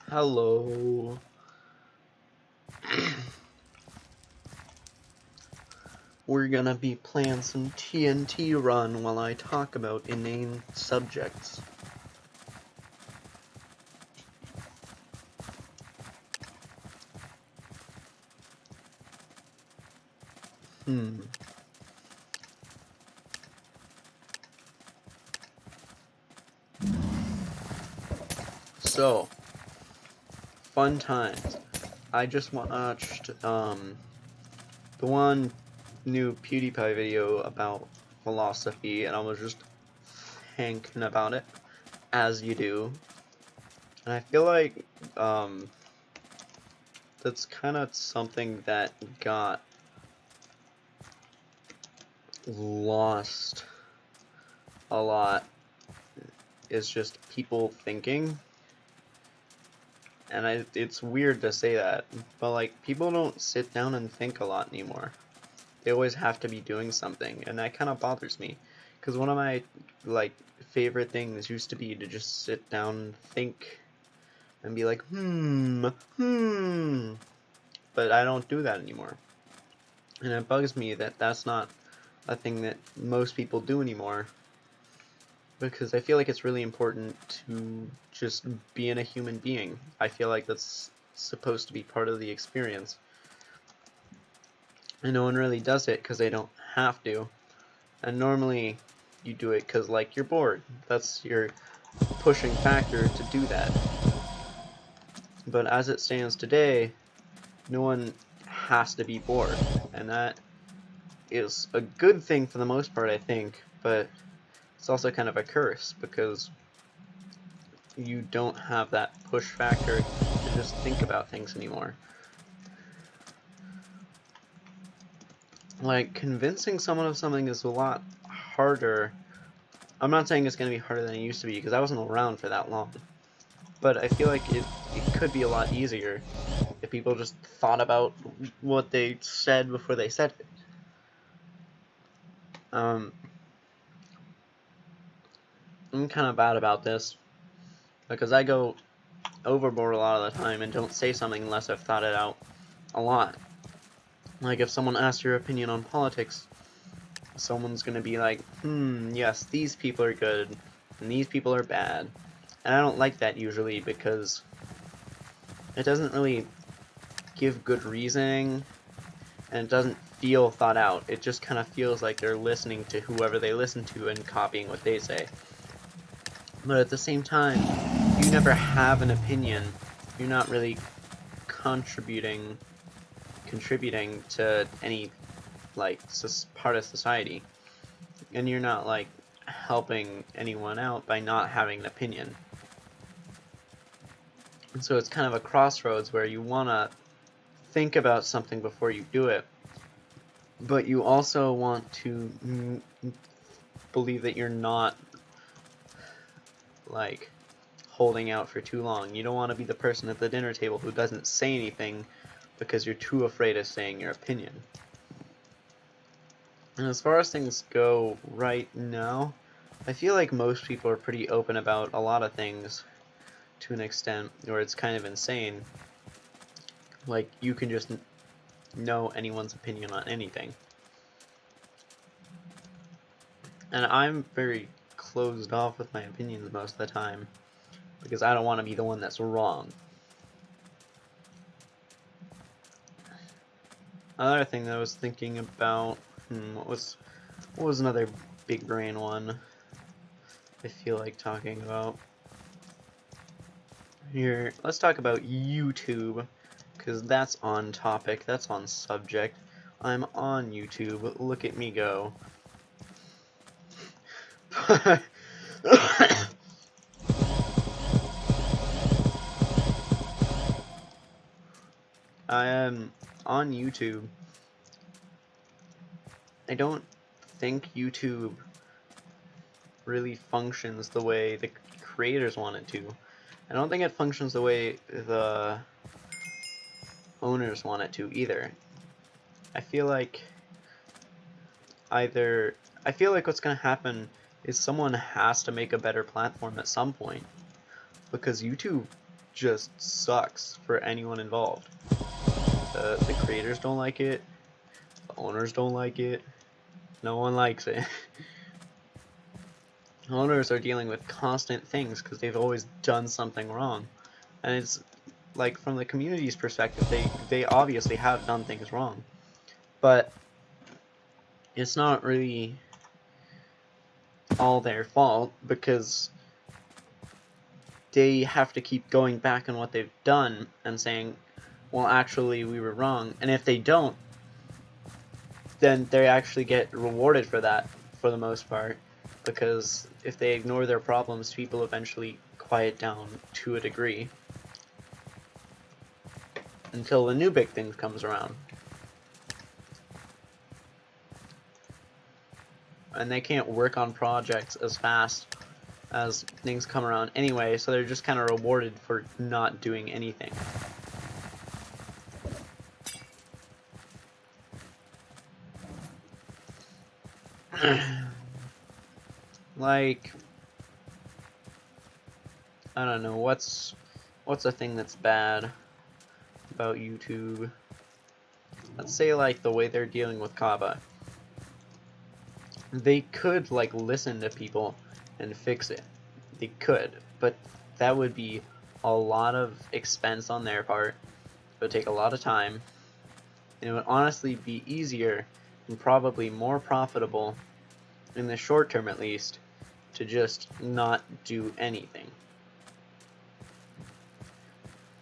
Hello. We're gonna be playing some TNT Run while I talk about inane subjects. Hmm. So, fun times. I just watched, the one new PewDiePie video about philosophy, and I was just thinking about it, as you do. And I feel like, that's kind of something that got lost a lot, is just people thinking. And it's weird to say that, but like, people don't sit down and think a lot anymore. They always have to be doing something, and that kind of bothers me. Because one of my, like, favorite things used to be to just sit down and think and be like, but I don't do that anymore. And it bugs me that that's not a thing that most people do anymore. Because I feel like it's really important to just being a human being. I feel like that's supposed to be part of the experience. And no one really does it because they don't have to. And normally you do it because, like, you're bored. That's your pushing factor to do that. But as it stands today, no one has to be bored. And that is a good thing for the most part, I think. But it's also kind of a curse because you don't have that push factor to just think about things anymore. Like, convincing someone of something is a lot harder. I'm not saying it's going to be harder than it used to be, because I wasn't around for that long. But I feel like it could be a lot easier if people just thought about what they said before they said it. I'm kind of bad about this, because I go overboard a lot of the time and don't say something unless I've thought it out a lot. Like, if someone asks your opinion on politics, someone's gonna be like, yes, these people are good, and these people are bad. And I don't like that usually, because it doesn't really give good reasoning, and it doesn't feel thought out. It just kind of feels like they're listening to whoever they listen to and copying what they say. But at the same time, you never have an opinion. You're not really contributing to any, like, part of society, and you're not, like, helping anyone out by not having an opinion. And so it's kind of a crossroads where you want to think about something before you do it, but you also want to believe that you're not, like, holding out for too long. You don't want to be the person at the dinner table who doesn't say anything because you're too afraid of saying your opinion. And as far as things go right now, I feel like most people are pretty open about a lot of things to an extent where it's kind of insane. Like, you can just know anyone's opinion on anything. And I'm very closed off with my opinions most of the time, because I don't want to be the one that's wrong. Another thing that I was thinking about, what was another big brain one I feel like talking about? Here, let's talk about YouTube, because that's on topic, that's on subject. I'm on YouTube, look at me go. I am on YouTube. I don't think YouTube really functions the way the creators want it to. I don't think it functions the way the owners want it to either. I feel like what's going to happen is someone has to make a better platform at some point, because YouTube just sucks for anyone involved. The creators don't like it, the owners don't like it, no one likes it. Owners are dealing with constant things because they've always done something wrong. And it's like, from the community's perspective, they obviously have done things wrong. But it's not really all their fault, because they have to keep going back on what they've done and saying, well, actually, we were wrong. And if they don't, then they actually get rewarded for that, for the most part. Because if they ignore their problems, people eventually quiet down to a degree. Until the new big thing comes around. And they can't work on projects as fast as things come around anyway, so they're just kind of rewarded for not doing anything. Like, I don't know, what's a thing that's bad about YouTube? Let's say, like, the way they're dealing with Kava. They could, like, listen to people and fix it. They could, but that would be a lot of expense on their part. It would take a lot of time. And it would honestly be easier and probably more profitable, in the short term at least, to just not do anything.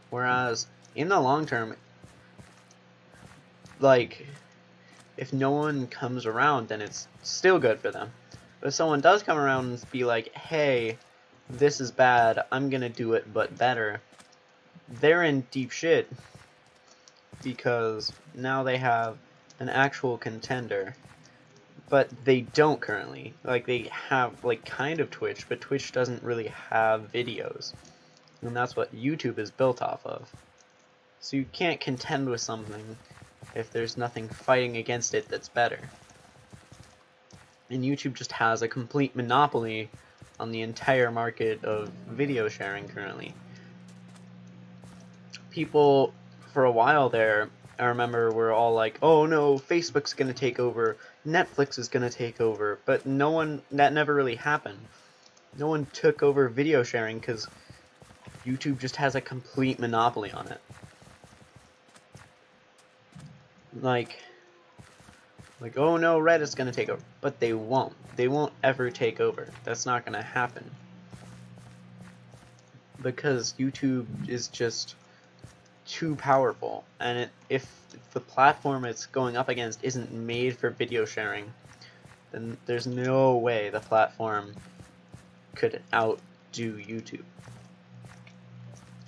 Whereas, in the long term, like, if no one comes around, then it's still good for them. But if someone does come around and be like, hey, this is bad, I'm gonna do it but better, they're in deep shit. Because now they have an actual contender. But they don't currently. Like, they have, like, kind of Twitch, but Twitch doesn't really have videos. And that's what YouTube is built off of. So you can't contend with something if there's nothing fighting against it that's better. And YouTube just has a complete monopoly on the entire market of video sharing currently. People, for a while there, I remember, were all like, oh no, Facebook's gonna take over, Netflix is gonna take over, but that never really happened. No one took over video sharing because YouTube just has a complete monopoly on it. Like, oh no, Reddit's gonna take over. But they won't. They won't ever take over. That's not gonna happen. Because YouTube is just too powerful. And if the platform it's going up against isn't made for video sharing, then there's no way the platform could outdo YouTube.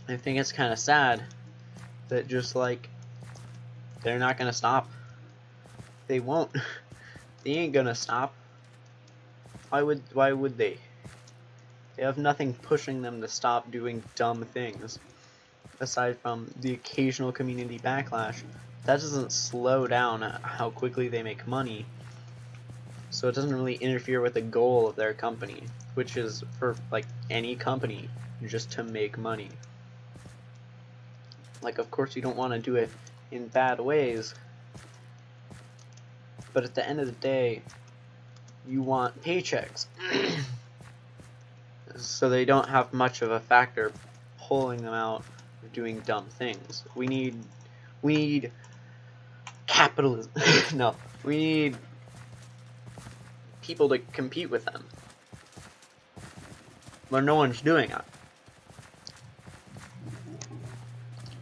I think it's kind of sad that just, like, they're not gonna stop. They won't. They ain't gonna stop. Why would they? They have nothing pushing them to stop doing dumb things. Aside from the occasional community backlash, that doesn't slow down how quickly they make money. So it doesn't really interfere with the goal of their company, which is, for, like, any company, just to make money. Like, of course you don't want to do it in bad ways, but at the end of the day, you want paychecks. So they don't have much of a factor pulling them out of doing dumb things. We need capitalism. No, we need people to compete with them. But no one's doing it.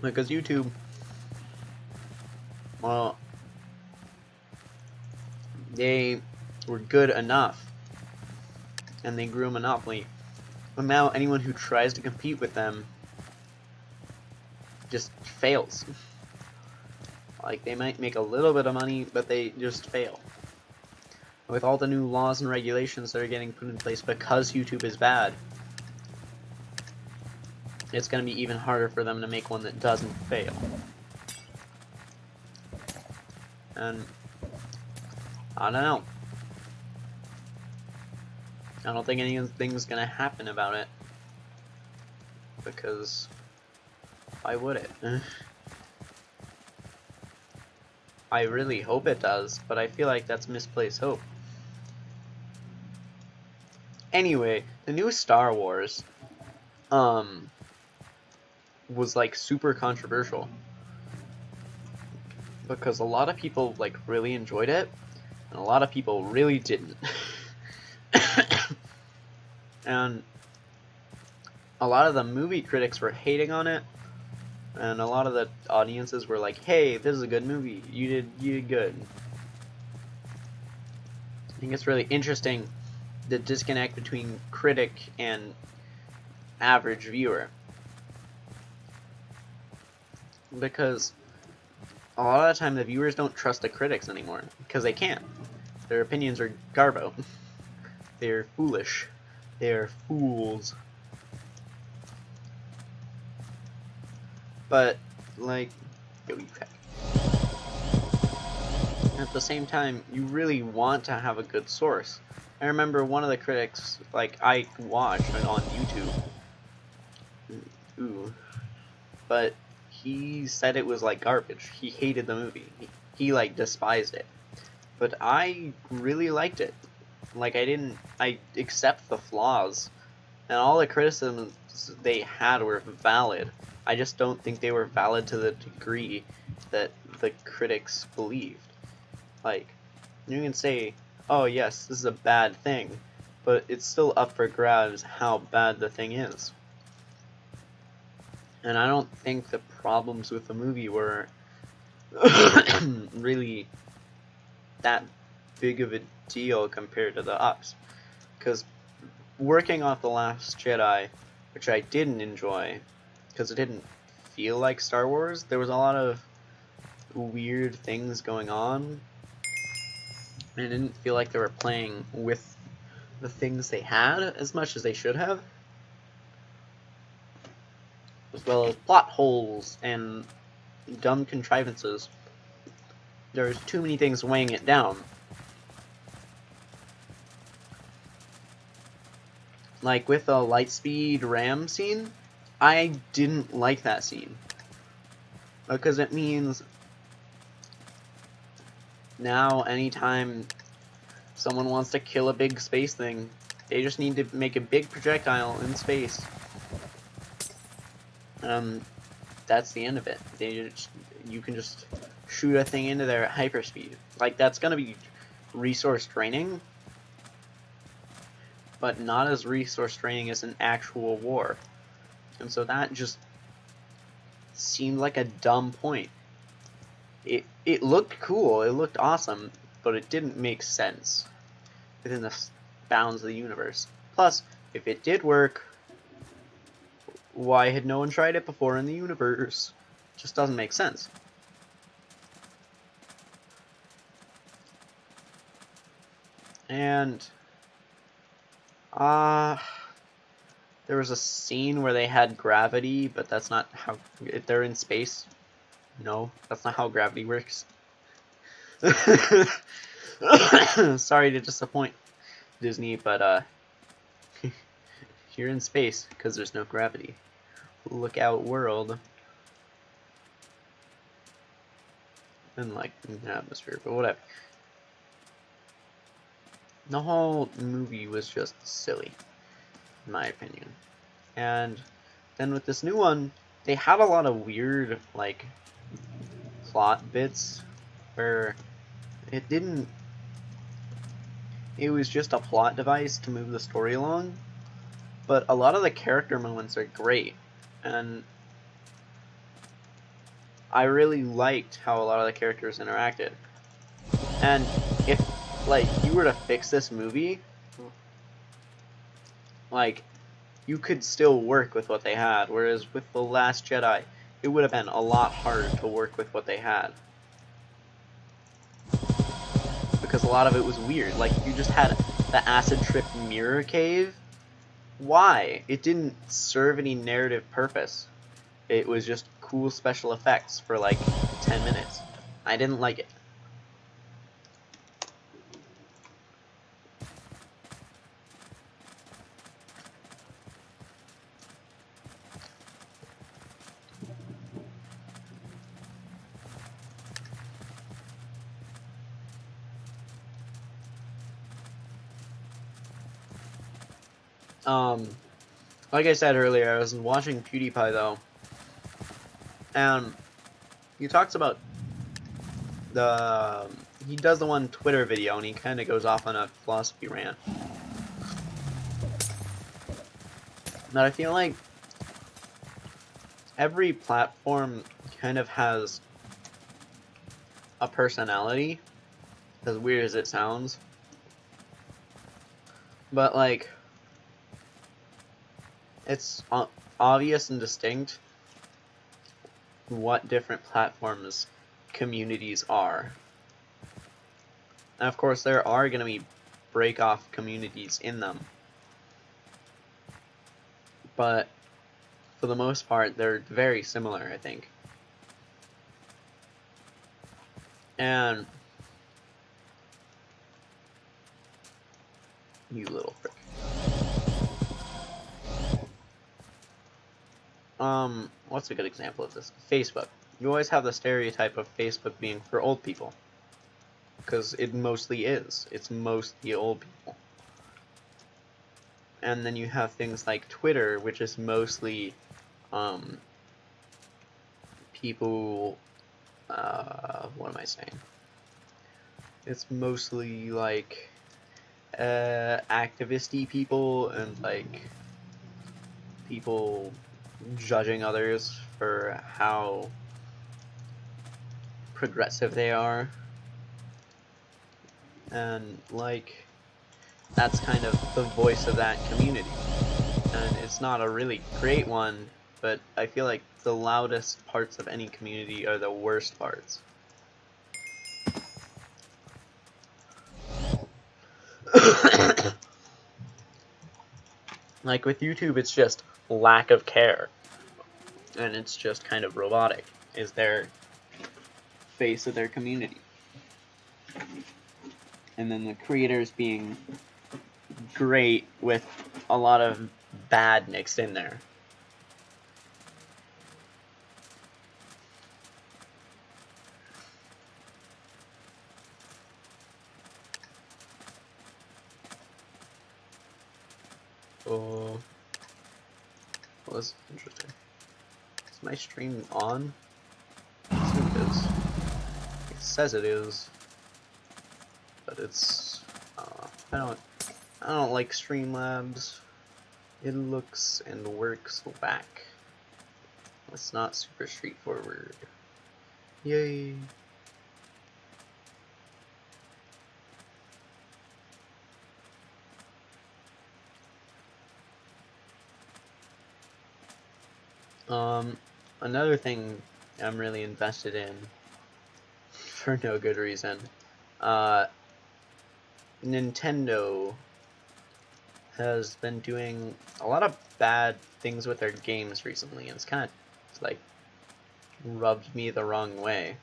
Because YouTube, well, they were good enough, and they grew a monopoly. But now anyone who tries to compete with them just fails. Like, they might make a little bit of money, but they just fail. With all the new laws and regulations that are getting put in place because YouTube is bad, it's going to be even harder for them to make one that doesn't fail. And I don't know. I don't think anything's going to happen about it, because Why would it? I really hope it does, but I feel like that's misplaced hope. Anyway, the new Star Wars, was like super controversial because a lot of people like really enjoyed it, and a lot of people really didn't. And a lot of the movie critics were hating on it, and a lot of the audiences were like, "Hey, this is a good movie. You did good." I think it's really interesting the disconnect between critic and average viewer, because a lot of the time the viewers don't trust the critics anymore because they can't. Their opinions are garbo. They're foolish. They're fools. But like, at the same time, you really want to have a good source. I remember one of the critics, like, I watched on YouTube. Ooh. But he said it was like garbage. He hated the movie. He like despised it. But I really liked it. Like, I accept the flaws, and all the criticisms they had were valid. I just don't think they were valid to the degree that the critics believed. Like, you can say, oh yes, this is a bad thing, but it's still up for grabs how bad the thing is. And I don't think the problems with the movie were really that big of a deal compared to the ups. Because working off The Last Jedi, which I didn't enjoy, because it didn't feel like Star Wars, there was a lot of weird things going on, and it didn't feel like they were playing with the things they had as much as they should have, as well as plot holes and dumb contrivances. There's too many things weighing it down. Like with the Lightspeed Ram scene, I didn't like that scene. Because it means now anytime someone wants to kill a big space thing, they just need to make a big projectile in space. That's the end of it. You can just shoot a thing into there at hyperspeed. Like, that's gonna be resource draining, but not as resource draining as an actual war. And so that just seemed like a dumb point. It looked cool, it looked awesome, but it didn't make sense within the bounds of the universe. Plus, if it did work, why had no one tried it before in the universe? Just doesn't make sense. And there was a scene where they had gravity, but that's not how, if they're in space. No, that's not how gravity works. Sorry to disappoint Disney, but you're in space because there's no gravity. Look out, world. And like the atmosphere, but whatever. The whole movie was just silly, in my opinion. And then with this new one, they had a lot of weird, like, plot bits where it was just a plot device to move the story along, but a lot of the character moments are great, and I really liked how a lot of the characters interacted. And if, like, you were to fix this movie, like, you could still work with what they had, whereas with The Last Jedi, it would have been a lot harder to work with what they had. Because a lot of it was weird. Like, you just had the acid trip mirror cave. Why? It didn't serve any narrative purpose. It was just cool special effects for like 10 minutes. I didn't like it. Like I said earlier, I was watching PewDiePie though, and he talks about he does the one Twitter video, and he kind of goes off on a philosophy rant. But I feel like every platform kind of has a personality, as weird as it sounds. But like, it's obvious and distinct what different platforms communities are. And of course, there are going to be break-off communities in them. But for the most part, they're very similar, I think. And you little frick. What's a good example of this? Facebook. You always have the stereotype of Facebook being for old people. Because it mostly is. It's mostly old people. And then you have things like Twitter, which is mostly, people, what am I saying? It's mostly, like, activist-y people and, like, people judging others for how progressive they are. And, like, that's kind of the voice of that community. And it's not a really great one, but I feel like the loudest parts of any community are the worst parts. Like with YouTube, it's just lack of care. And it's just kind of robotic, is their face of their community. And then the creators being great with a lot of bad mixed in there. Oh, well, that's interesting. Is my stream on? I assume it is. It says it is, but it's. I don't like Streamlabs. It looks and works whack. It's not super straightforward. Yay! Another thing I'm really invested in, for no good reason, Nintendo has been doing a lot of bad things with their games recently, and it's kind of, like, rubbed me the wrong way.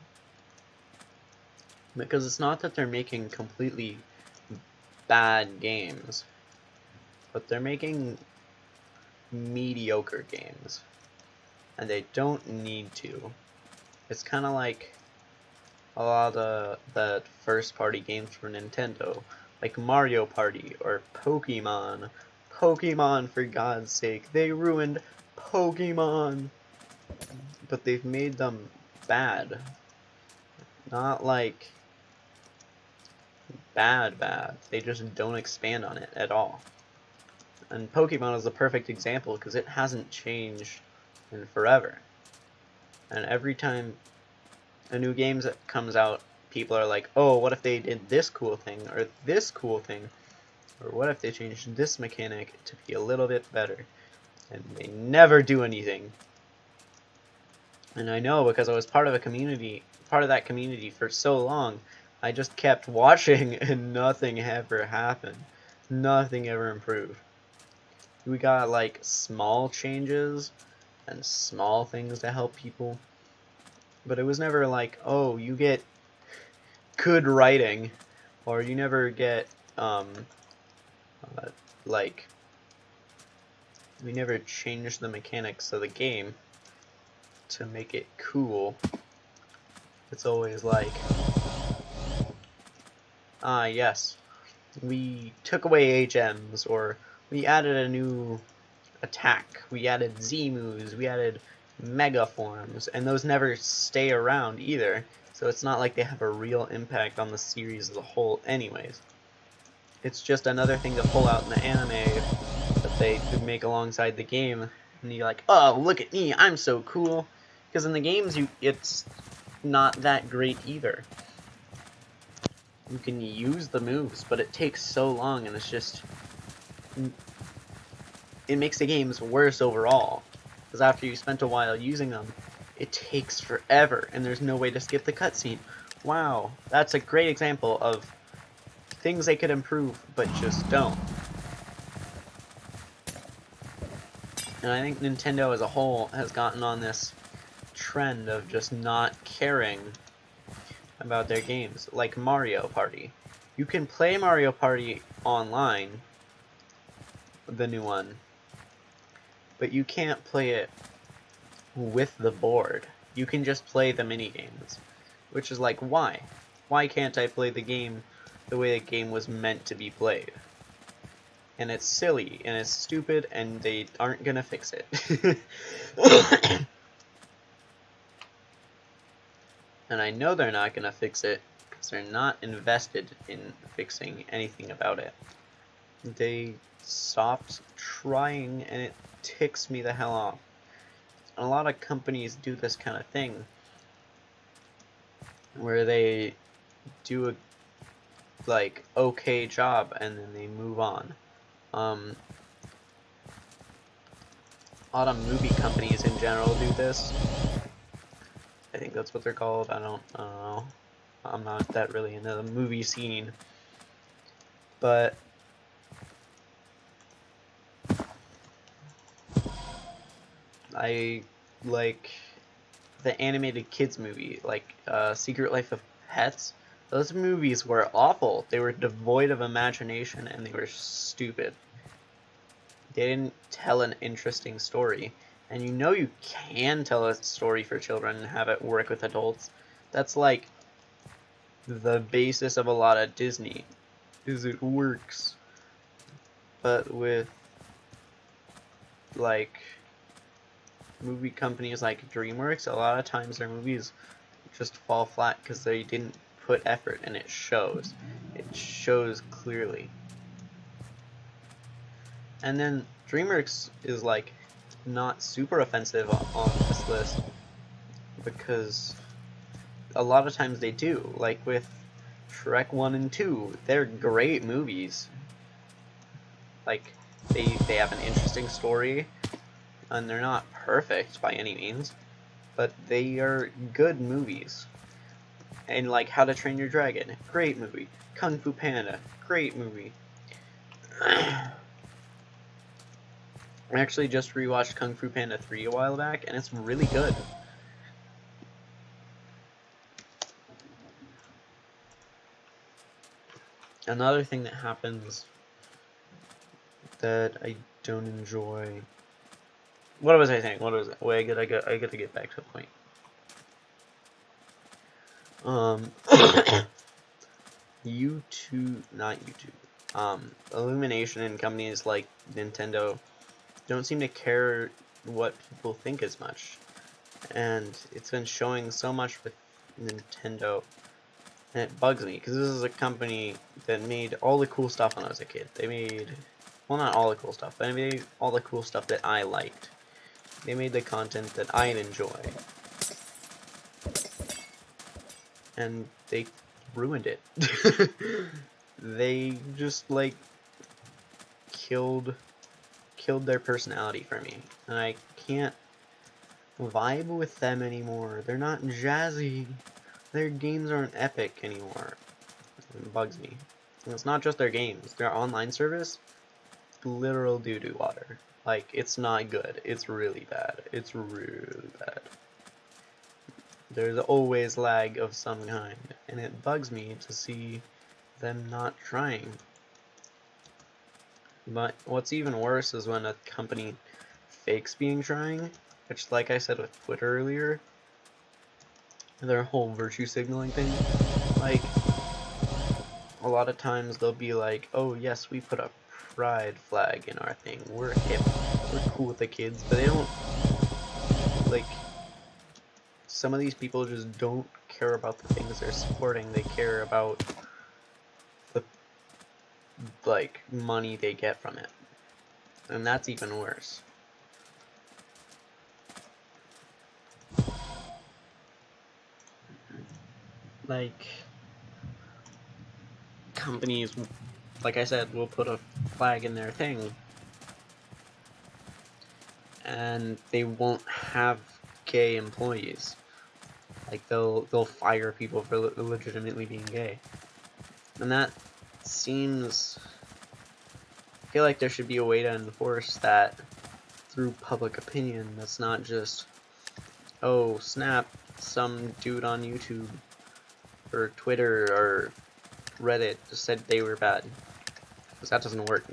Because it's not that they're making completely bad games, but they're making mediocre games. And they don't need to. It's kind of like a lot of the first-party games for Nintendo, like Mario Party or Pokemon. Pokemon, for God's sake, they ruined Pokemon! But they've made them bad. Not like bad. They just don't expand on it at all. And Pokemon is the perfect example because it hasn't changed in forever. And every time a new game comes out, people are like, oh, what if they did this cool thing, or this cool thing, or what if they changed this mechanic to be a little bit better? And they never do anything. And I know, because I was part of that community for so long, I just kept watching and nothing ever happened. Nothing ever improved. We got like small changes and small things to help people, but it was never like, oh, you get good writing, or you never get like, we never changed the mechanics of the game to make it cool. It's always like, yes, we took away HMs, or We added a new attack, we added Z-moves, we added Mega Forms, and those never stay around either, so it's not like they have a real impact on the series as a whole anyways. It's just another thing to pull out in the anime that they could make alongside the game, and you're like, oh, look at me, I'm so cool. Because in the games, it's not that great either. You can use the moves, but it takes so long, and it's just... it makes the games worse overall. Because after you spent a while using them, it takes forever, and there's no way to skip the cutscene. Wow, that's a great example of things they could improve, but just don't. And I think Nintendo as a whole has gotten on this trend of just not caring about their games. Like Mario Party. You can play Mario Party online, the new one, but you can't play it with the board. You can just play the minigames. Which is like, why? Why can't I play the game the way the game was meant to be played? And it's silly, and it's stupid, and they aren't gonna fix it. And I know they're not gonna fix it, because they're not invested in fixing anything about it. They stopped trying, and it ticks me the hell off. And a lot of companies do this kind of thing, where they do a okay job and then they move on. A lot of movie companies in general do this. I think that's what they're called. I don't know. I'm not that really into the movie scene. But I like the animated kids movie, like Secret Life of Pets. Those movies were awful. They were devoid of imagination, and they were stupid. They didn't tell an interesting story. And you know you can tell a story for children and have it work with adults. That's like the basis of a lot of Disney, is it works. But with like movie companies like DreamWorks, a lot of times their movies just fall flat because they didn't put effort, and it shows. It shows clearly. And then DreamWorks is like not super offensive on this list, because a lot of times they do. Like with Shrek 1 and 2, they're great movies. Like they have an interesting story, and they're not perfect by any means, but they are good movies. And like How to Train Your Dragon, great movie. Kung Fu Panda, great movie. I actually just rewatched Kung Fu Panda 3 a while back, and it's really good. Another thing that happens that I don't enjoy... What was I saying? What was it? Wait, I gotta get back to the point. Illumination and companies like Nintendo don't seem to care what people think as much. And it's been showing so much with Nintendo, and it bugs me, because this is a company that made all the cool stuff when I was a kid. They made, well, not all the cool stuff, but they made all the cool stuff that I liked. They made the content that I'd enjoy. And they ruined it. They just, like, killed their personality for me. And I can't vibe with them anymore. They're not jazzy. Their games aren't epic anymore. It bugs me. And it's not just their games. Their online service, literal doo-doo water. Like, it's not good. It's really bad. It's really bad. There's always lag of some kind, and it bugs me to see them not trying. But what's even worse is when a company fakes being trying, which, like I said with Twitter earlier, their whole virtue signaling thing. Like, a lot of times they'll be like, oh yes, we put a pride flag in our thing. We're hip. We're cool with the kids, but they don't, like, some of these people just don't care about the things they're supporting. They care about the, like, money they get from it. And that's even worse. Like, companies, like I said, will put a flag in their thing, and they won't have gay employees. Like, they'll fire people for legitimately being gay. And that seems... I feel like there should be a way to enforce that through public opinion. That's not just, oh, snap, some dude on YouTube or Twitter or Reddit just said they were bad. Because that doesn't work.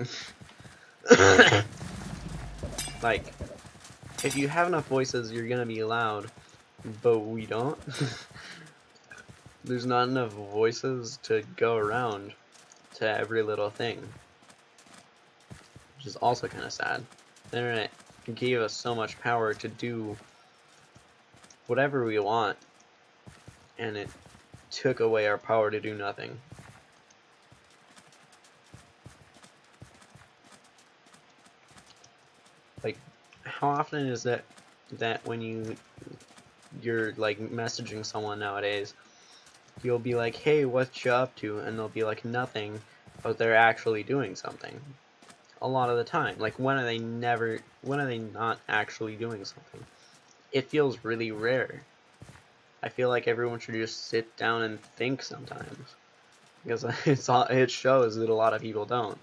Like, if you have enough voices, you're gonna be loud, but we don't. There's not enough voices to go around to every little thing, which is also kind of sad. The internet gave us so much power to do whatever we want, and it took away our power to do nothing. Like, how often is that when you're like messaging someone nowadays, you'll be like, hey, what you up to? And they'll be like, nothing, but they're actually doing something. A lot of the time. Like, when are they not actually doing something? It feels really rare. I feel like everyone should just sit down and think sometimes. Because it shows that a lot of people don't.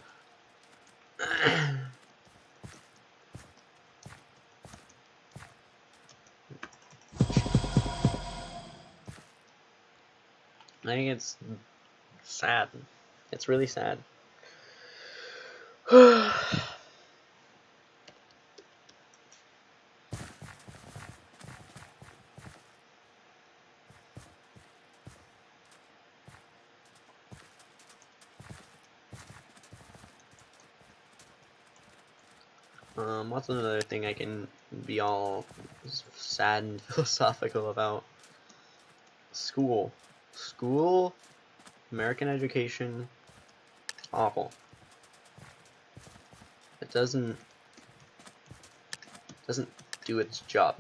I think it's sad. It's really sad. What's another thing I can be all sad and philosophical about? School. School, American education, awful. It doesn't do its job,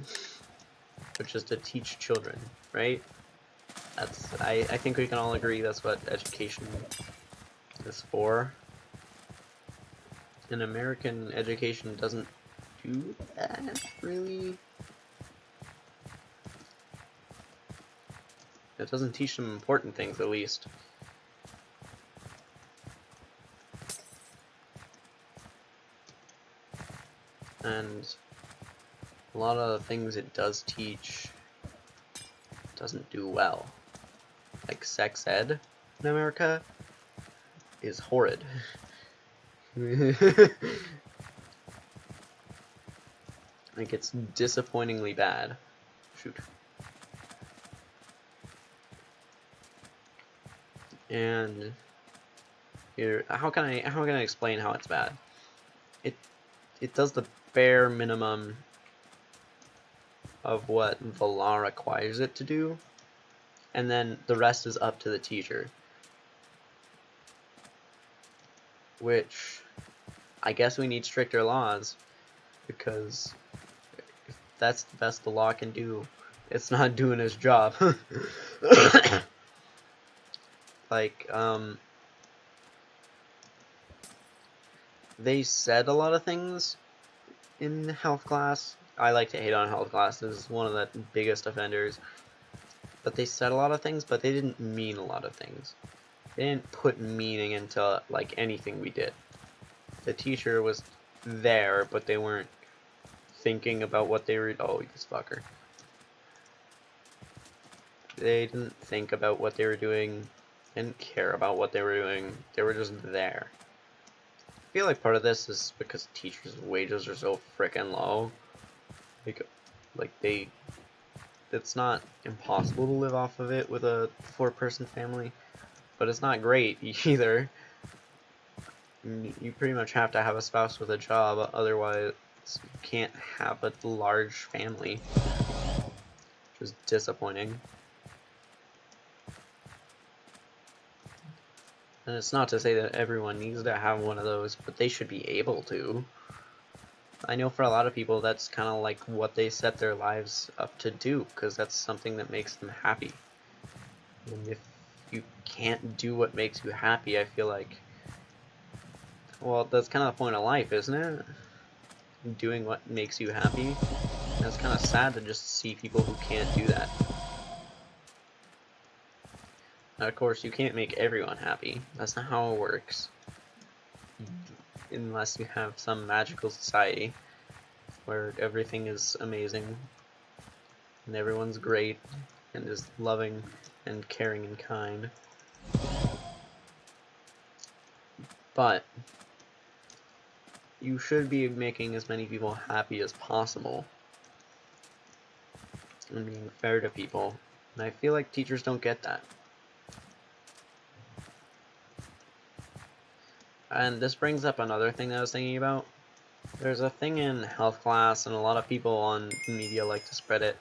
which is to teach children, right? I think we can all agree that's what education is for. And American education doesn't do that, really. It doesn't teach them important things, at least. And a lot of the things it does teach doesn't do well. Like sex ed in America is horrid. Like, it's disappointingly bad. Shoot. And here, how can I explain how it's bad? It does the bare minimum of what the law requires it to do, and then the rest is up to the teacher. Which, I guess we need stricter laws, because if that's the best the law can do, it's not doing its job. Like, they said a lot of things in health class. I like to hate on health classes, it's one of the biggest offenders. But they said a lot of things, but they didn't mean a lot of things. They didn't put meaning into, like, anything we did. The teacher was there, but they weren't thinking about what they were... Oh, this fucker. They didn't think about what they were doing, didn't care about what they were doing, they were just there. I feel like part of this is because teachers' wages are so frickin' low. It's not impossible to live off of it with a 4-person family, but it's not great either. You pretty much have to have a spouse with a job, otherwise you can't have a large family, which is disappointing. And it's not to say that everyone needs to have one of those, but they should be able to. I know for a lot of people that's kind of like what they set their lives up to do, because that's something that makes them happy. And if you can't do what makes you happy, I feel like, well, that's kind of the point of life, isn't it? Doing what makes you happy. And it's kind of sad to just see people who can't do that. Now, of course, you can't make everyone happy. That's not how it works. Unless you have some magical society where everything is amazing and everyone's great and is loving and caring and kind. But you should be making as many people happy as possible and being fair to people. And I feel like teachers don't get that. And this brings up another thing that I was thinking about. There's a thing in health class, and a lot of people on media like to spread it,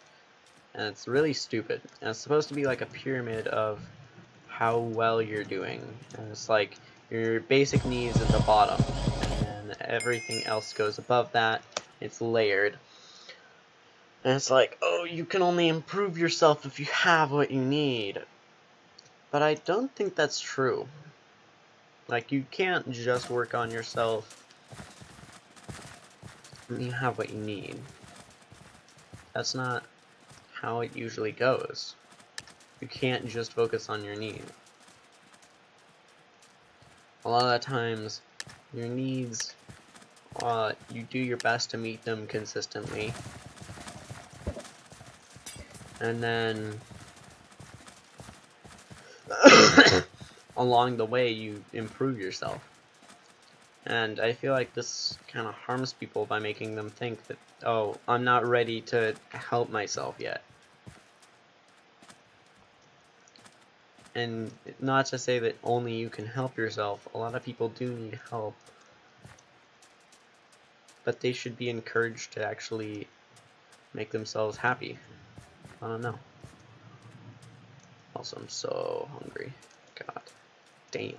and it's really stupid. And it's supposed to be like a pyramid of how well you're doing. And it's like your basic needs at the bottom, and then everything else goes above that. It's layered. And it's like, oh, you can only improve yourself if you have what you need. But I don't think that's true. Like, you can't just work on yourself when you have what you need. That's not how it usually goes. You can't just focus on your need. A lot of the times, your needs, you do your best to meet them consistently. And then along the way you improve yourself. And I feel like this kind of harms people by making them think that, oh, I'm not ready to help myself yet. And not to say that only you can help yourself, a lot of people do need help. But they should be encouraged to actually make themselves happy. I don't know. Also, I'm so hungry. God damn.